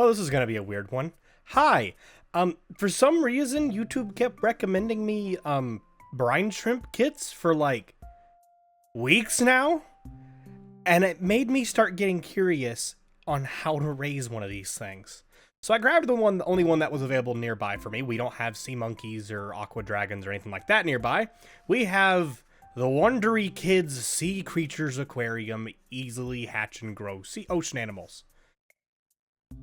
Well, this is gonna be a weird one. Hi. For some reason, YouTube kept recommending me, brine shrimp kits for, like, weeks now. And it made me start getting curious on how to raise one of these things. So I grabbed the only one that was available nearby for me. We don't have sea monkeys or aqua dragons or anything like that nearby. We have the Wondery Kids Sea Creatures Aquarium, easily hatch and grow sea ocean animals.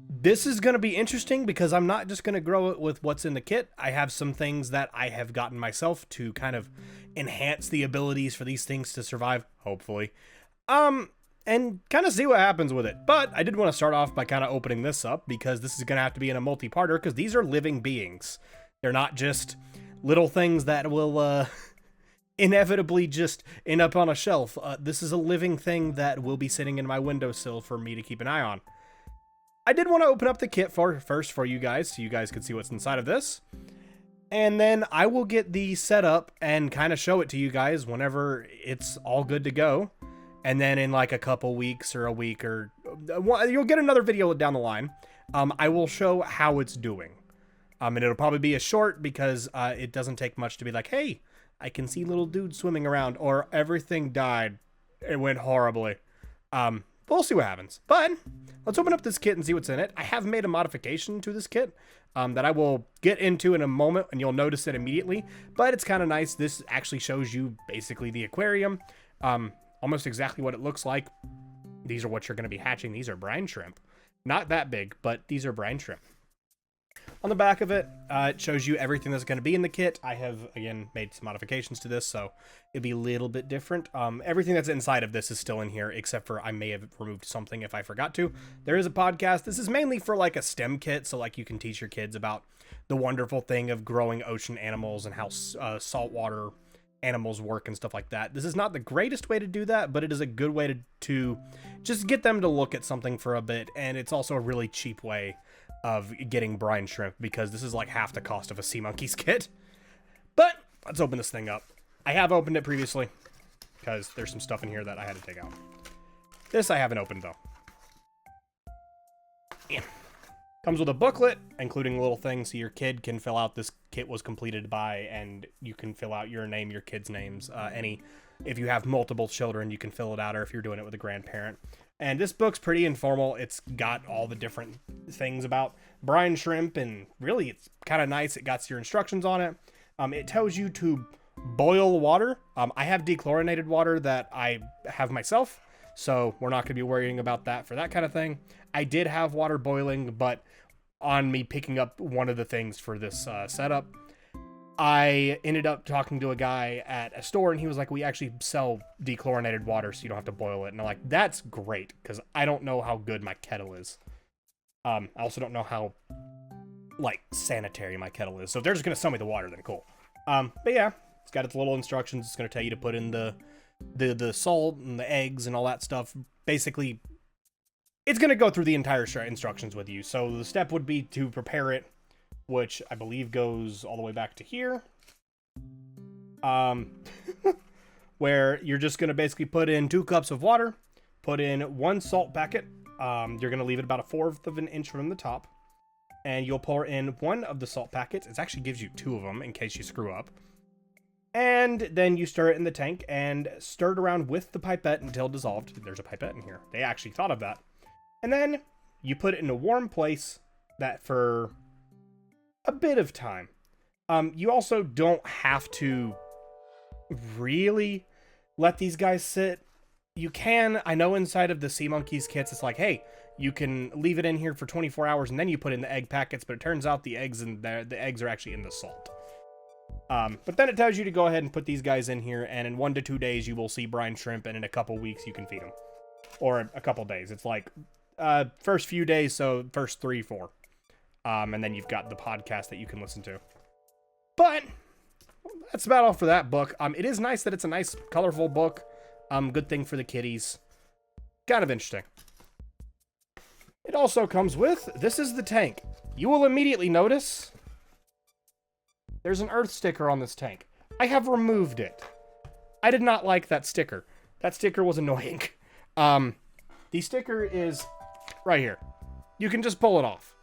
This is going to be interesting because I'm not just going to grow it with what's in the kit. I have some things that I have gotten myself to kind of enhance the abilities for these things to survive, hopefully. And kind of see what happens with it. But I did want to start off by kind of opening this up because this is going to have to be in a multi-parter because these are living beings. They're not just little things that will inevitably just end up on a shelf. This is a living thing that will be sitting in my windowsill for me to keep an eye on. I did want to open up the kit first for you guys so you guys could see what's inside of this. And then I will get the setup and kind of show it to you guys whenever it's all good to go. And then in like a couple weeks or a week or you'll get another video down the line. I will show how it's doing. And it'll probably be a short because it doesn't take much to be like, hey, I can see little dudes swimming around or everything died. It went horribly. We'll see what happens. But let's open up this kit and see what's in it. I have made a modification to this kit that I will get into in a moment and you'll notice it immediately. But it's kind of nice. This actually shows you basically the aquarium. Almost exactly what it looks like. These are what you're going to be hatching. These are brine shrimp. Not that big, but these are brine shrimp. On the back of it, it shows you everything that's going to be in the kit. I have, again, made some modifications to this, so it'll be a little bit different. Everything that's inside of this is still in here, except for I may have removed something if I forgot to. There is a podcast. This is mainly for like a STEM kit, so like you can teach your kids about the wonderful thing of growing ocean animals and how saltwater animals work and stuff like that. This is not the greatest way to do that, but it is a good way to just get them to look at something for a bit, and it's also a really cheap way of getting brine shrimp because this is like half the cost of a sea monkeys kit. But let's open this thing up. I have opened it previously because there's some stuff in here that I had to take out. This I haven't opened though. Yeah. Comes with a booklet, including little things so your kid can fill out this kit was completed by, and you can fill out your name, your kids' names, if you have multiple children, you can fill it out, or if you're doing it with a grandparent. And this book's pretty informal. It's got all the different things about brine shrimp, and really it's kind of nice. It got your instructions on it. It tells you to boil water. I have dechlorinated water that I have myself, so we're not going to be worrying about that for that kind of thing. I did have water boiling, but on me picking up one of the things for this setup, I ended up talking to a guy at a store, and he was like, we actually sell dechlorinated water, so you don't have to boil it. And I'm like, that's great, because I don't know how good my kettle is. I also don't know how, like, sanitary my kettle is. So if they're just going to sell me the water, then cool. But yeah, it's got its little instructions. It's going to tell you to put in the salt and the eggs and all that stuff. Basically, it's going to go through the entire instructions with you. So the step would be to prepare it, which I believe goes all the way back to here. Where you're just going to basically put in 2 cups of water, put in 1 salt packet. You're going to leave it about 1/4 of an inch from the top. And you'll pour in 1 of the salt packets. It actually gives you 2 of them in case you screw up. And then you stir it in the tank and stir it around with the pipette until dissolved. There's a pipette in here. They actually thought of that. And then you put it in a warm place that for a bit of time. You also don't have to really let these guys sit. You can, I know inside of the Sea Monkeys kits, it's like, hey, you can leave it in here for 24 hours and then you put in the egg packets, but it turns out the eggs are actually in the salt. But then it tells you to go ahead and put these guys in here, and in 1 to 2 days you will see brine shrimp, and in a couple weeks you can feed them. Or a couple days. It's like first few days, so first 3, 4. And then you've got the podcast that you can listen to. But that's about all for that book. It is nice that it's a nice, colorful book. Good thing for the kiddies. Kind of interesting. It also comes with, this is the tank. You will immediately notice there's an Earth sticker on this tank. I have removed it. I did not like that sticker. That sticker was annoying. The sticker is right here. You can just pull it off.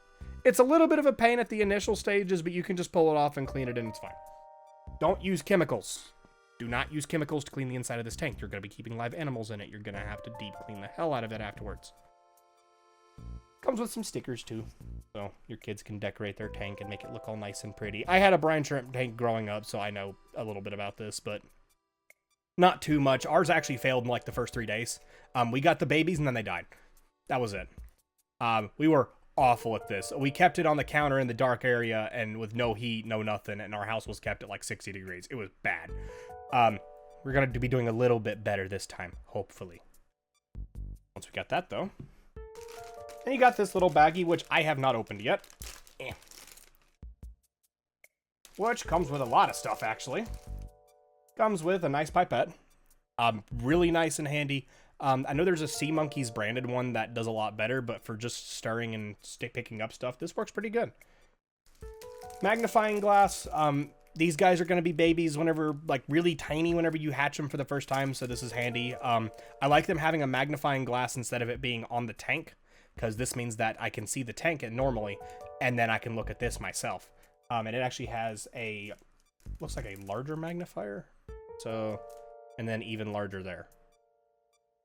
It's a little bit of a pain at the initial stages, but you can just pull it off and clean it and it's fine. Don't use chemicals. Do not use chemicals to clean the inside of this tank. You're going to be keeping live animals in it. You're going to have to deep clean the hell out of it afterwards. Comes with some stickers too, so your kids can decorate their tank and make it look all nice and pretty. I had a brine shrimp tank growing up, so I know a little bit about this, but not too much. Ours actually failed in like the first 3 days. We got the babies and then they died. That was it. We were awful at this. We kept it on the counter in the dark area and with no heat, no nothing, and our house was kept at like 60 degrees. It was bad. We're going to be doing a little bit better this time, hopefully. Once we got that, though. And you got this little baggie, which I have not opened yet. Which comes with a lot of stuff, actually. Comes with a nice pipette. Really nice and handy. I know there's a Sea Monkeys branded one that does a lot better, but for just stirring and picking up stuff, this works pretty good. Magnifying glass. These guys are going to be babies whenever, like, really tiny whenever you hatch them for the first time, so this is handy. I like them having a magnifying glass instead of it being on the tank, because this means that I can see the tank normally, and then I can look at this myself. And it actually has a, looks like a larger magnifier, so, and then even larger there,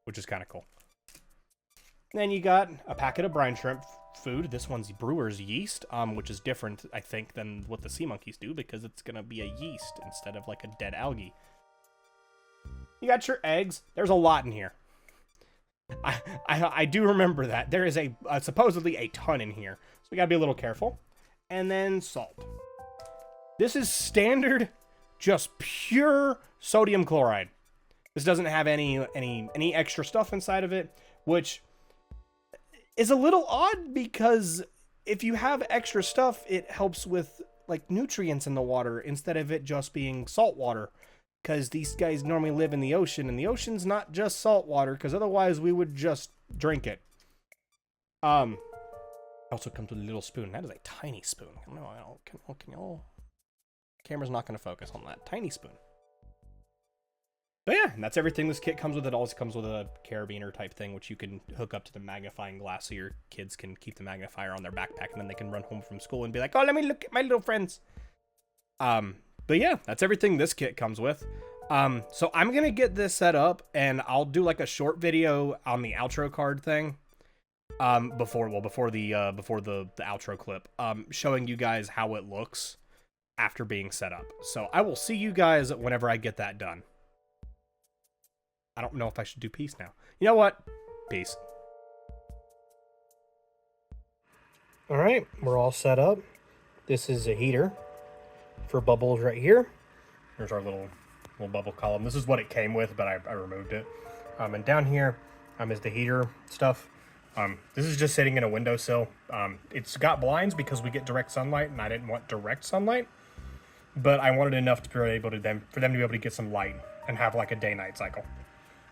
which is kind of cool. And then you got a packet of brine shrimp food. This one's brewer's yeast, which is different, I think, than what the Sea Monkeys do, because it's going to be a yeast instead of like a dead algae. You got your eggs. There's a lot in here. I do remember that. There is supposedly a ton in here, so we got to be a little careful. And then salt. This is standard, just pure sodium chloride. This doesn't have any extra stuff inside of it, which is a little odd because if you have extra stuff, it helps with like nutrients in the water instead of it just being salt water. Because these guys normally live in the ocean, and the ocean's not just salt water, because otherwise we would just drink it. Also comes with a little spoon. That is a tiny spoon. I don't know. Can y'all? Camera's not going to focus on that tiny spoon. But yeah, and that's everything this kit comes with. It also comes with a carabiner type thing, which you can hook up to the magnifying glass so your kids can keep the magnifier on their backpack, and then they can run home from school and be like, oh, let me look at my little friends. But yeah, that's everything this kit comes with. So I'm going to get this set up, and I'll do like a short video on the outro card thing. Before the outro clip, showing you guys how it looks after being set up. So I will see you guys whenever I get that done. I don't know if I should do peace now. You know what? Peace. All right, we're all set up. This is a heater for bubbles right here. Here's our little bubble column. This is what it came with, but I removed it. And down here is the heater stuff. This is just sitting in a windowsill. It's got blinds because we get direct sunlight, and I didn't want direct sunlight, but I wanted enough to be able to for them to be able to get some light and have like a day-night cycle.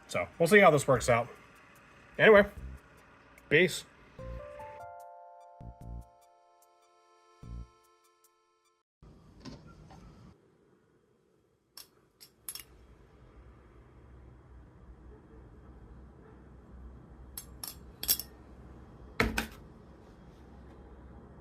So we'll see how this works out. Anyway, peace.